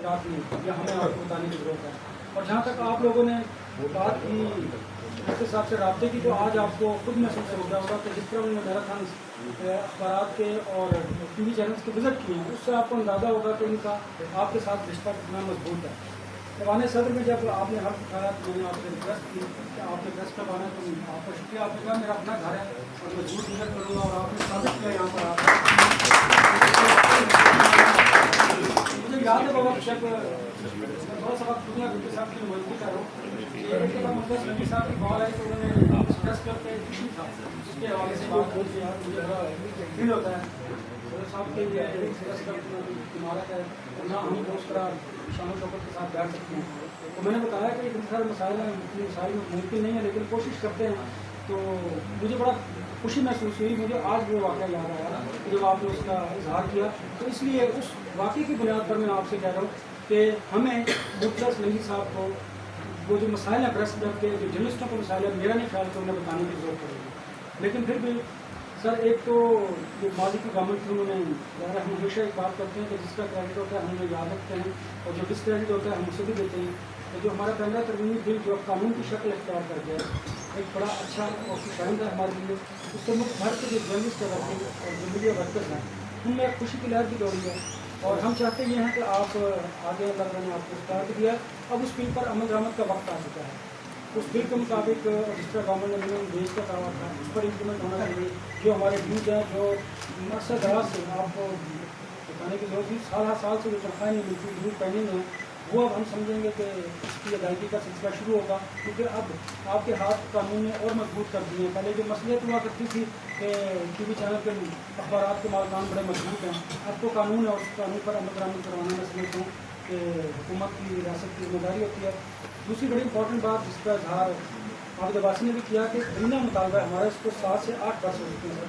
रات में, या हमें आपको बताने की ज़रूरत है। और जहाँ तक आप लोगों ने बात की डॉक्टर साहब से रब्ते की, तो आज आपको खुद महसूस हो गया होगा कि जिस तरह उन्होंने मैराथन अखबार के और टीवी चैनल्स के विज़िट किए हैं, उससे आपको अंदाज़ा होगा कि इनका आपके साथ रिश्ता कितना मजबूत है। ऐवान सदर में जब आपने हल्फ उठाया तो मैंने आपसे रिक्वेस्ट की कि आपने प्रेस क्लब आना है, तो आपका शुक्रिया। आपने कहा मेरा अपना घर है और मैं झूठ नहीं करूँगा, और आपने साबित किया यहाँ पर आप। मुझे याद है बाबा, जब थोड़ा सा वक्त दुनिया गुप्ता साहब की मजबूत कर रहा हूँ, एक दफ़ा मुकेश नबी साहब की कॉल आई तो उन्होंने प्रेस क्लब का एक इशू था, उसके हवाले से बात बोल के यार मुझे बड़ा फील होता है। साहब के लिए प्रेस क्लब की इमारत है, ना हम उस तरह शामिल शौकत के साथ बैठ सकते हैं। तो मैंने बताया कि इतने सारे मसाइल हैं, मसाइल मुमकिन नहीं है, लेकिन कोशिश करते हैं। तो मुझे बड़ा खुशी महसूस हुई, मुझे आज वो वाक़या याद आया जब आपने उसका इजहार किया। तो इसलिए उस वाक़े की बुनियाद पर मैं आपसे कह रहा हूँ कि हमें डॉक्टर सलंगी साहब को वो जो मसाइल हैं प्रेस क्लब के, जो जर्नलिस्टों को मसाइल है, मेरा नहीं ख्याल कि उन्हें बताने की ज़रूरत पड़ेगी। लेकिन फिर भी सर, एक तो जो माजी की गवर्नमेंट थी उन्होंने, यार हम हमेशा एक बात करते हैं कि जिसका क्रेडिट होता है हम उन्हें याद रखते हैं, और जो डिसक्रेडिट होता है हम उसे भी देते हैं। तो जो हमारा पहला तरमीमी बिल जो कानून की शक्ल इख्तियार कर गया, एक बड़ा अच्छा और खुशाइंदा है हमारे लिए। उससे मुख्य भारत के जो जर्नलिस्ट और जो मीडिया वर्कर्स हैं, उनमें एक खुशी की लहर भी दौड़ी है। और हम चाहते ये हैं कि आप आगे, अल्लाह ने आपको इख्तियार दिया, अब उस बिल पर अमल दरामद का वक्त आ चुका है। उस बिल के मुताबिक जिस तरह गवर्नमेंट ने मिनिमम वेज का दावा था, उस पर इम्प्लीमेंट होना चाहिए। जो हमारे ड्यूज हैं, जो अरसा दराज से आपको बताने की जरूरत नहीं, साल हर साल से जो तनख्वाह नहीं मिलती, ड्यूज पेंडिंग है, वो अब हम समझेंगे कि इसकी अदायगी का सिलसिला शुरू होगा, क्योंकि अब आपके हाथ कानून ने और मजबूत कर दिए हैं। पहले जो मसलियत हुआ करती थी कि टीवी चैनल के अखबार के मालकान बड़े मजबूत हैं, अब तो कानून है और उस कानून पर अमल दरामद करवाना मैं समझता हूँ कि हुकूमत की रियासत की जिम्मेदारी होती है। दूसरी बड़ी इंपॉर्टेंट बात जिसका इजहार आबिद अब्बासी ने भी किया कि करीना मुतालबा हमारा इसको 7 से 8 वर्ष हो चुके हैं सर,